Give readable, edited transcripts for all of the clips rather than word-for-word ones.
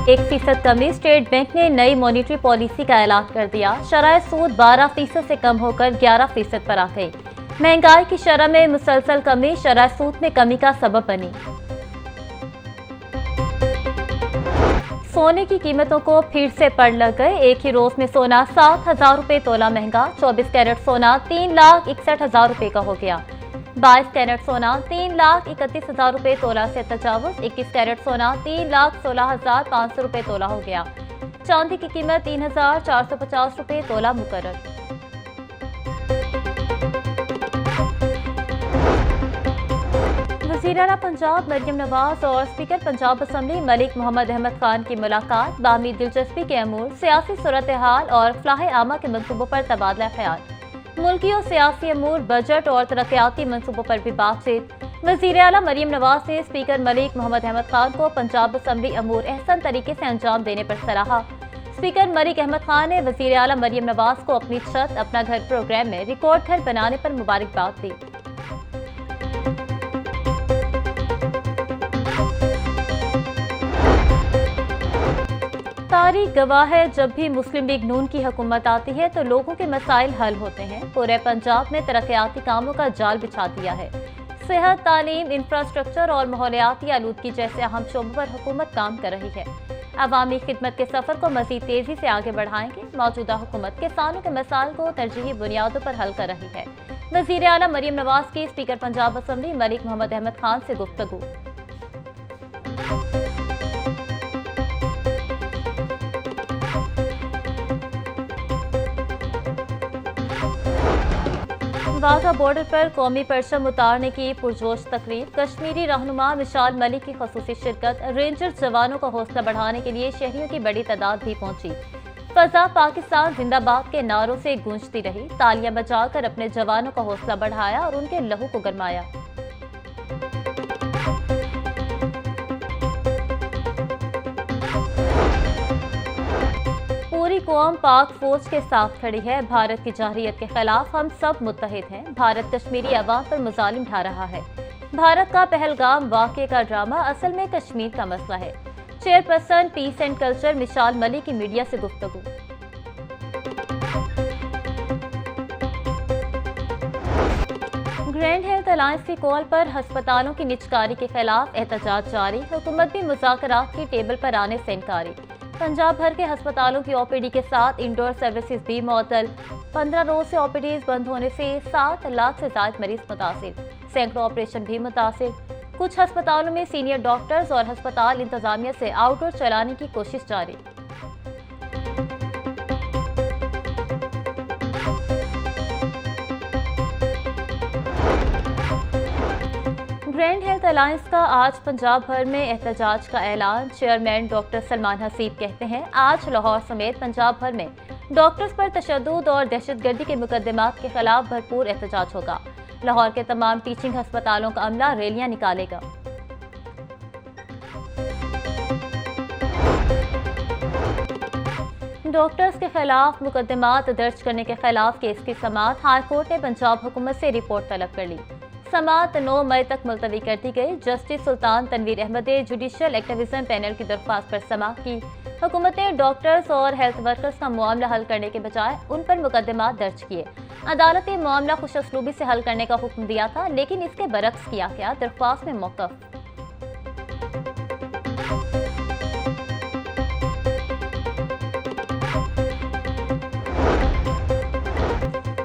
1% कमी। State bank ने नई मॉनिटरी पॉलिसी का ऐलान कर दिया। शरह सूद 12% से कम होकर 11% पर आ गई। महंगाई की शरह में मुसलसल कमी शरह सूद में कमी का सबब बनी। सोने की कीमतों को फिर से पड़ लग गए। एक ही रोज में सोना 7,000 रुपये तोला महंगा। 24 कैरेट सोना 3,61,000 रुपये का हो गया। 22 कैरेट सोना 3,31,000 रुपये तोला से तजावुज। 21 कैरेट सोना 3,16,500 रुपये तोला हो गया। चांदी की कीमत 3,450 रुपये तोला मुकर्रर। वज़ीर आला पंजाब मरियम नवाज और स्पीकर पंजाब असम्बली मलिक मोहम्मद अहमद खान की मुलाकात। बामी दिलचस्पी के अमूर, सियासी सूरत हाल और फलाह आमा के मनसूबों पर तबादला ख्याल। मुल्की और सियासी अमूर, बजट और तरक्याती मनसूबों पर भी बातचीत। वज़ीर आला मरियम नवाज ने स्पीकर मलिक मोहम्मद अहमद खान को पंजाब असम्बली अमूर अहसन तरीके से अंजाम देने पर सराहा। स्पीकर मलिक अहमद खान ने वज़ीर आला मरियम नवाज को अपनी छत अपना घर प्रोग्राम में रिकॉर्ड घर बनाने पर मुबारकबाद दी। तारीख गवाह है, जब भी मुस्लिम लीग नून की हुकूमत आती है तो लोगों के मसाइल हल होते हैं। पूरे पंजाब में तरक्याती कामों का जाल बिछा दिया है। सेहत, तालीम, इंफ्रास्ट्रक्चर और माहौलियाती आलूदगी जैसे अहम शोबों पर हुकूमत काम कर रही है। अवामी खिदमत के सफर को मजीद तेजी से आगे बढ़ाएंगे। मौजूदा हुकूमत किसानों के मसाइल को तरजीही बुनियादों पर हल कर रही है। वज़ीर आला मरियम नवाज की स्पीकर पंजाब असम्बली मलिक मोहम्मद अहमद खान से गुफ्तगू। वाघा बॉर्डर पर कौमी परचम उतारने की पुरजोश तकरीब। कश्मीरी रहनुमा मिसाल मलिक की खसूसी शिरकत। रेंजर जवानों का हौसला बढ़ाने के लिए शहरियों की बड़ी तादाद भी पहुंची। फजा पाकिस्तान जिंदाबाद के नारों से गूंजती रही। तालियां बजाकर अपने जवानों का हौसला बढ़ाया और उनके लहू को गरमाया। पूरी कौम पाक फौज के साथ खड़ी है। भारत की जारहियत के खिलाफ हम सब मुत्तहिद हैं। भारत कश्मीरी अवाम पर मुजालिम ढा रहा है। भारत का पहलगाम वाक़े का ड्रामा असल में कश्मीर का मसला है। चेयरपर्सन पीस एंड कल्चर मिसाल मलिक की मीडिया से गुफ्तगू। ग्रैंड हेल्थ अलायंस की कॉल पर अस्पतालों की निजकारी के खिलाफ एहतजाज जारी। हुकूमत भी मुज़ाकरात की टेबल पर आने से इनकारी। पंजाब भर के अस्पतालों की ओपीडी के साथ इंडोर सर्विसेज भी मअतल। 15 रोज से ओपीडीज बंद होने से 7 लाख से ज्यादा मरीज मुतासिर। सैकड़ों ऑपरेशन भी मुतासिर। कुछ अस्पतालों में सीनियर डॉक्टर्स और अस्पताल इंतजामिया से आउटडोर चलाने की कोशिश जारी। ग्रैंड हेल्थ अलायंस का आज पंजाब भर में एहतजाज का ऐलान। चेयरमैन डॉक्टर सलमान हसीब कहते हैं, आज लाहौर समेत पंजाब भर में डॉक्टर्स पर तशद्दुद और दहशतगर्दी के मुकदमात के खिलाफ भरपूर एहतजाज होगा। लाहौर के तमाम टीचिंग अस्पतालों का अमला रैलियां निकालेगा। डॉक्टर्स के खिलाफ मुकदमात दर्ज करने के खिलाफ केस की समाअत हाईकोर्ट ने पंजाब हुकूमत से रिपोर्ट तलब कर ली। समाअत 9 मई तक मुलतवी कर दी गई। जस्टिस सुल्तान तनवीर अहमद ने जुडिशियल एक्टिविज्म पैनल की दरख्वास्त पर समाअत की। हुकूमत ने डॉक्टर्स और हेल्थ वर्कर्स का मामला हल करने के बजाय उन पर मुकदमात दर्ज किए। अदालत ने मामला खुशअस्लूबी से हल करने का हुक्म दिया था, लेकिन इसके बरक्स किया गया। दरख्वास्त में मौक़िफ़।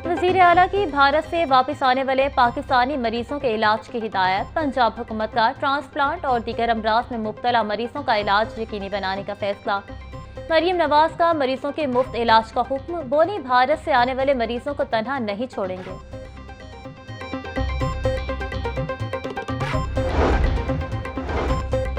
वज़ीर आला की भारत से वापस आने वाले पाकिस्तानी मरीजों के इलाज की हिदायत। पंजाब हुकूमत का ट्रांसप्लांट और दीगर अमराज में मुब्तला मरीजों का इलाज यकीनी बनाने का फैसला। मरियम नवाज का मरीजों के मुफ्त इलाज का हुक्म। बोली, भारत से आने वाले मरीजों को तनहा नहीं छोड़ेंगे।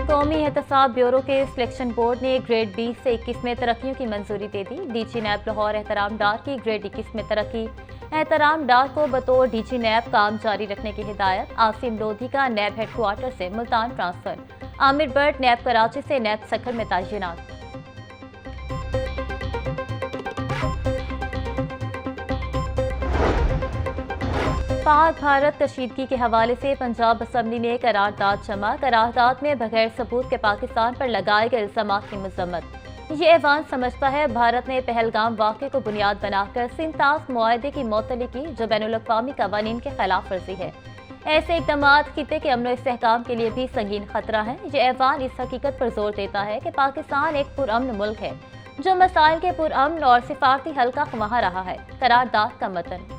कौमी एहतसाब ब्यूरो के सिलेक्शन बोर्ड ने ग्रेड 20 से 21 में तरक्कियों की मंजूरी दे दी। डीजी नैब लाहौर एहतराम डार की ग्रेड 21 में तरक्की। एहतराम डार को बतौर डीजी नैब काम जारी रखने की हिदायत। आसिम लोधी का नैब हेडक्वार्टर से मुल्तान ट्रांसफर। आमिर बट नैब कराची से नैब सखर में तैनात। पाक भारत कशीदगी के हवाले से पंजाब असम्बली में करारदाद जमा। करारदाद में बगैर सबूत के पाकिस्तान पर लगाए गए इल्जामात की मजम्मत। ये ऐवान समझता है भारत ने पहलगाम वाक़े को बुनियाद बनाकर सिंतास मुआहदे की मौतली की, जो बैनुल-अक़वामी कवानीन के खिलाफ वर्जी है। ऐसे इक़दामात खिते के अमन व इस्तेहकाम के लिए भी संगीन खतरा है। ये ऐवान इस हकीकत पर जोर देता है कि पाकिस्तान एक पुरअमन मुल्क है जो मसाइल के पुरअमन और सिफारती हल का ख्वाह रहा है। करारदाद का मतन।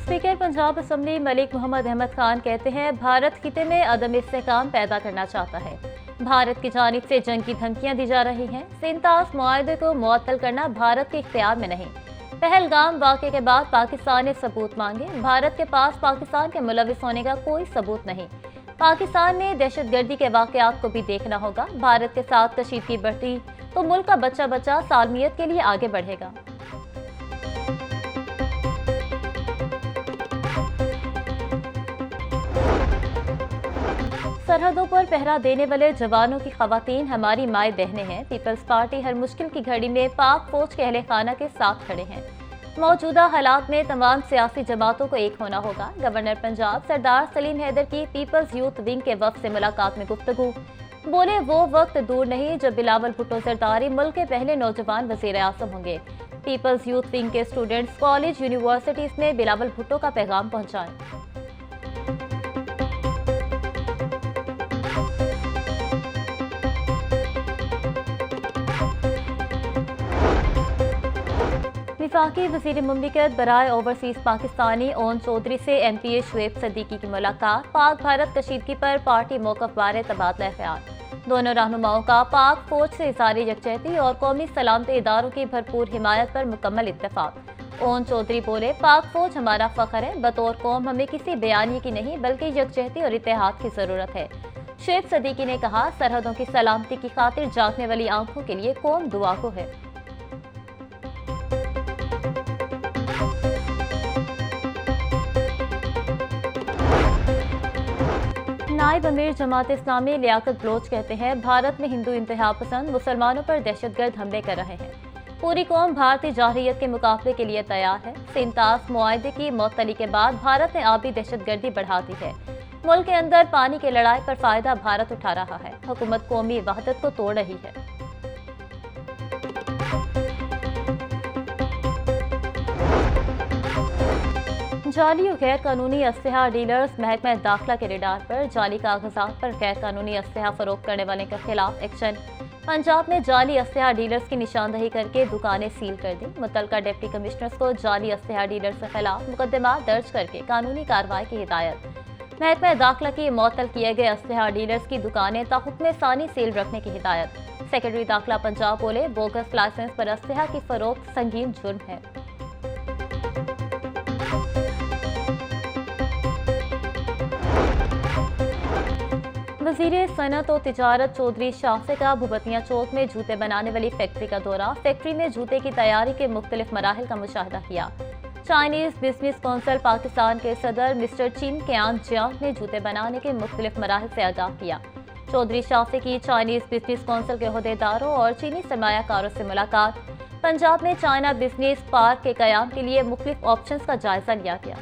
स्पीकर पंजाब असम्बली मलिक मोहम्मद अहमद खान कहते हैं, भारत खिते में अदम इस्तेहकाम पैदा करना चाहता है। भारत की जानिब से जंग की धमकियां दी जा रही हैं। सिंतास मुआहदे को मुअत्तल करना भारत के इख्तियार में नहीं। पहलगाम वाक़े के बाद पाकिस्तान ने सबूत मांगे। भारत के पास पाकिस्तान के मुलविस होने का कोई सबूत नहीं। पाकिस्तान में दहशतगर्दी के वाक़यात को भी देखना होगा। भारत के साथ कशीदगी बढ़ती तो मुल्क का बच्चा बच्चा सालमियत के लिए आगे बढ़ेगा। सरहदों पर पहरा देने वाले जवानों की खवातीन हमारी माए बहनें हैं। पीपल्स पार्टी हर मुश्किल की घड़ी में पाक फौज के अहले खाना के साथ खड़े हैं। मौजूदा हालात में तमाम सियासी जमातों को एक होना होगा। गवर्नर पंजाब सरदार सलीम हैदर की पीपल्स यूथ विंग के वफ्द से मुलाकात में गुफ्तगू। बोले, वो वक्त दूर नहीं जब बिलावल भुट्टो जरदारी मुल्क के पहले नौजवान वज़ीर आज़म होंगे। पीपल्स यूथ विंग के स्टूडेंट्स कॉलेज यूनिवर्सिटीज में बिलावल भुट्टो का पैगाम पहुँचाएं। वफाकी वज़ीर मुमलिकत बराए ओवरसीज पाकिस्तानी ओन चौधरी से MPA शुएब सदीकी की मुलाकात। पाक भारत कशीदगी पर पार्टी मौक़िफ़ बारे तबादला ख्याल। दोनों रहनुमाओं का पाक फौज से इज़हार यकजहती और कौमी सलामती इदारों की भरपूर हिमायत पर मुकम्मल इत्तेफाक। ओन चौधरी बोले, पाक फौज हमारा फ़ख्र है। बतौर कौम हमें किसी बयानी की नहीं बल्कि यकजहती और इत्तेहाद की ज़रूरत है। शुएब सदीकी ने कहा, सरहदों की सलामती की खातिर जागने वाली आंखों के लिए कौम दुआ को है। नायब अमीर जमात इस्लामी लियाकत बलोच कहते हैं, भारत में हिंदू इंतहा पसंद मुसलमानों पर दहशतगर्द हमले कर रहे हैं। पूरी कौम भारतीय जारहियत के मुकाबले के लिए तैयार है। सिंतास मुआहदे की मुअत्तली के बाद भारत ने आबी दहशतगर्दी बढ़ा दी है। मुल्क के अंदर पानी की लड़ाई पर फायदा भारत उठा रहा है। हुकूमत कौमी वहदत को तोड़ रही है। जाली और गैर कानूनी असलहा डीलर्स महकमा दाखिला के रेडार पर। जाली कागजात पर गैर कानूनी असलहा फरोख्त करने वाले के खिलाफ एक्शन। पंजाब में जाली असलहा डीलर्स की निशानदही करके दुकानें सील कर दी। मुतलका डिप्टी कमिश्नर्स को जाली असलहा डीलर्स के खिलाफ मुकदमा दर्ज करके कानूनी कार्रवाई की हिदायत। महकमा दाखिला की मुअत्तल किए गए असलहा डीलर्स की दुकानें ताहुक्म सानी सील रखने की हिदायत। सेक्रेटरी दाखिला पंजाब बोले, बोगस लाइसेंस पर असलहा की फरोख्त संगीन जुर्म है। वज़ीर सनत और तिजारत चौधरी शाफे का भूबतिया चौक में जूते बनाने वाली फैक्ट्री का दौरा। फैक्ट्री में जूते की तैयारी के मुख्तलिफ मराहिल का मुशाहिदा किया। चाइनीज़ बिजनेस कौंसिल पाकिस्तान के सदर मिस्टर चिन क्यांग जियांग ने जूते बनाने के मुख्तलिफ मराहिल से आगाह किया। चौधरी शाफे की चाइनीज़ बिजनेस कौंसिल के अहदेदारों और चीनी सरमायाकारों से मुलाकात। पंजाब में चाइना बिजनेस पार्क के क़याम के लिए मुख्तलिफ ऑप्शंस का जायजा लिया गया।